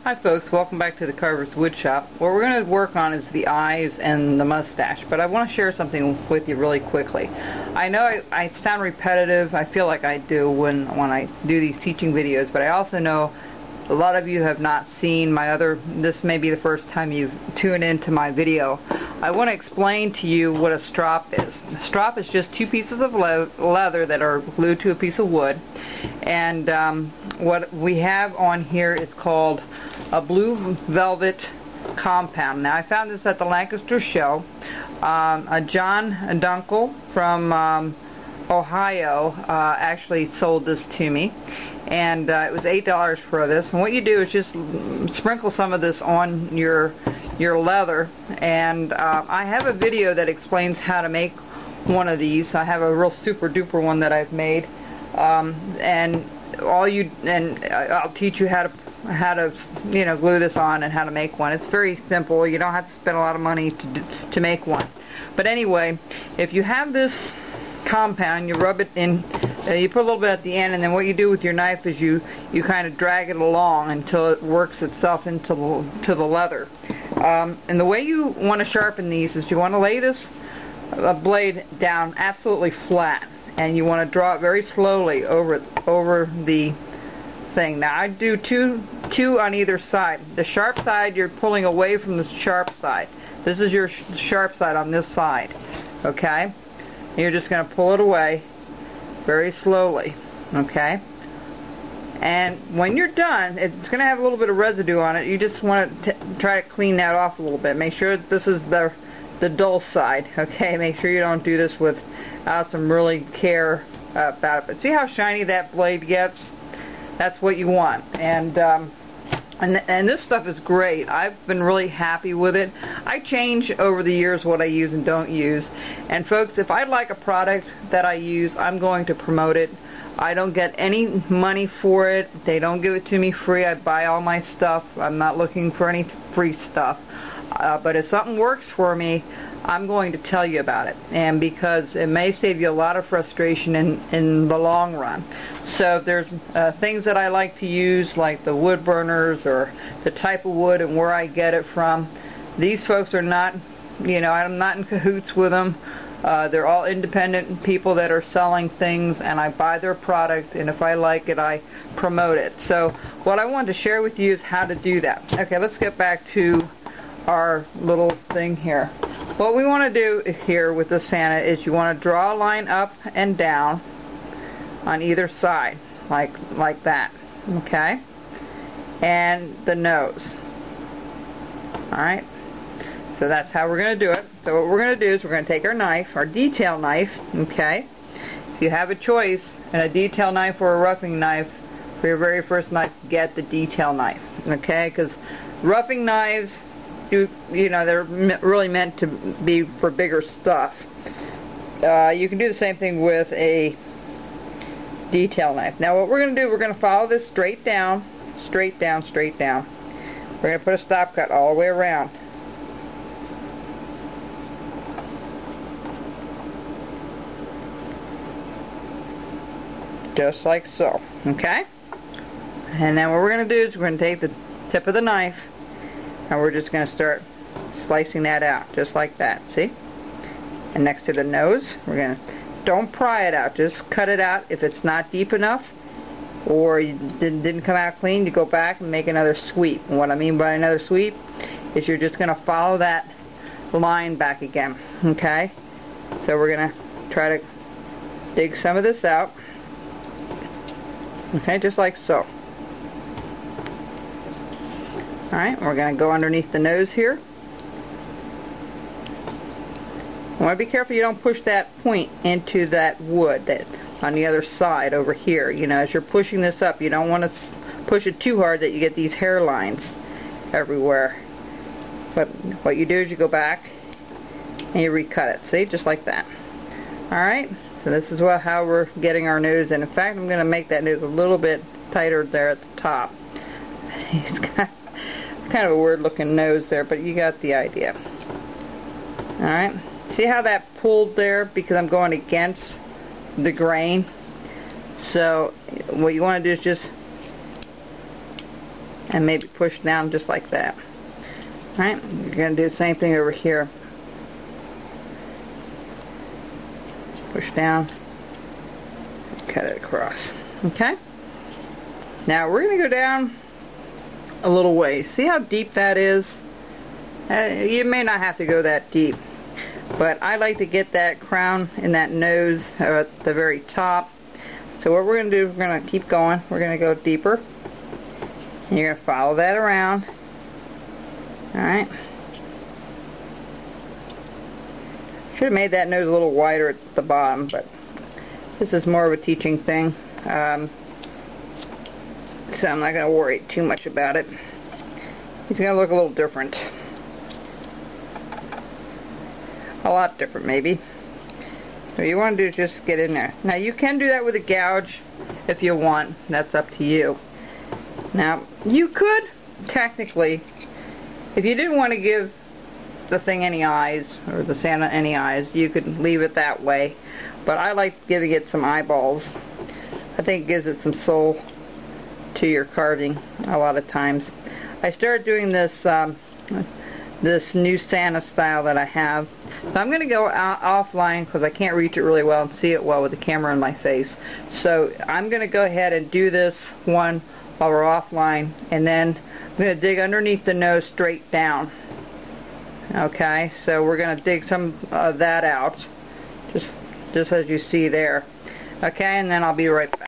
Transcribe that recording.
Hi folks, welcome back to the Carver's Woodshop. What we're going to work on is the eyes and the mustache, but I want to share something with you really quickly. I know I sound repetitive, I feel like I do when I do these teaching videos, but I also know a lot of you have not seen this may be the first time you've tuned into my video. I want to explain to you what a strop is. A strop is just two pieces of leather that are glued to a piece of wood, and what we have on here is called a blue velvet compound. Now I found this at the Lancaster show. John Dunkel from Ohio actually sold this to me, and it was $8 for this. And what you do is just sprinkle some of this on your leather, and I have a video that explains how to make one of these. I have a real super duper one that I've made, and I'll teach you how to glue this on and how to make one. It's very simple. You don't have to spend a lot of money to make one. But anyway, if you have this compound, you rub it in, you put a little bit at the end, and then what you do with your knife is you kind of drag it along until it works itself into the leather. And the way you want to sharpen these is you want to lay this blade down absolutely flat, and you want to draw it very slowly over the thing. Now I do two on either side. The sharp side you're pulling away from the sharp side. This is your sharp side on this side. Okay? And you're just going to pull it away very slowly. Okay? And when you're done, it's going to have a little bit of residue on it. You just want to try to clean that off a little bit. Make sure that this is the dull side. Okay? Make sure you don't do this without some really care about it. But see how shiny that blade gets? That's what you want. And this stuff is great. I've been really happy with it. I change over the years what I use and don't use. And folks, if I like a product that I use, I'm going to promote it. I don't get any money for it. They don't give it to me free. I buy all my stuff. I'm not looking for any free stuff. But if something works for me, I'm going to tell you about it, and because it may save you a lot of frustration in the long run. So if there's things that I like to use, like the wood burners or the type of wood and where I get it from, these folks are not, I'm not in cahoots with them. They're all independent people that are selling things, and I buy their product, and if I like it, I promote it. So what I wanted to share with you is how to do that. Okay, let's get back to our little thing here. What we want to do here with the Santa is you want to draw a line up and down on either side, like that, okay? And the nose. Alright? So that's how we're going to do it. So what we're going to do is we're going to take our knife, our detail knife, okay? If you have a choice, in a detail knife or a roughing knife, for your very first knife, get the detail knife, okay? Because roughing knives, they're really meant to be for bigger stuff. You can do the same thing with a detail knife. Now what we're going to do, we're going to follow this straight down, straight down, straight down. We're going to put a stop cut all the way around. Just like so. Okay? And then what we're going to do is we're going to take the tip of the knife, and we're just going to start slicing that out, just like that, see? And next to the nose, we're going to, don't pry it out, just cut it out. If it's not deep enough, or you didn't come out clean, you go back and make another sweep. And what I mean by another sweep is you're just going to follow that line back again, okay? So we're going to try to dig some of this out, okay, just like so. Alright, we're going to go underneath the nose here. You want to be careful you don't push that point into that wood that on the other side over here. As you're pushing this up, you don't want to push it too hard that you get these hairlines everywhere. But what you do is you go back and you recut it. See, just like that. Alright, so this is how we're getting our nose in. In fact, I'm going to make that nose a little bit tighter there at the top. It's got kind of a weird looking nose there, but you got the idea. Alright, see how that pulled there because I'm going against the grain? So what you want to do is just and maybe push down just like that. Alright, you're going to do the same thing over here. Push down, cut it across. Okay? Now we're going to go down a little way. See how deep that is? You may not have to go that deep, but I like to get that crown and that nose at the very top. So what we're going to do, we're going to keep going. We're going to go deeper. And you're going to follow that around. Alright. Should have made that nose a little wider at the bottom, but this is more of a teaching thing. So I'm not going to worry too much about it. He's going to look a little different. A lot different, maybe. What you want to do is just get in there. Now, you can do that with a gouge if you want. That's up to you. Now, you could, technically, if you didn't want to give the thing any eyes, or the Santa any eyes, you could leave it that way. But I like giving it some eyeballs. I think it gives it some soul to your carving a lot of times. I started doing this this new Santa style that I have. So I'm going to go offline because I can't reach it really well and see it well with the camera in my face. So I'm going to go ahead and do this one while we're offline, and then I'm going to dig underneath the nose straight down. Okay, so we're going to dig some of that out, just as you see there. Okay, and then I'll be right back.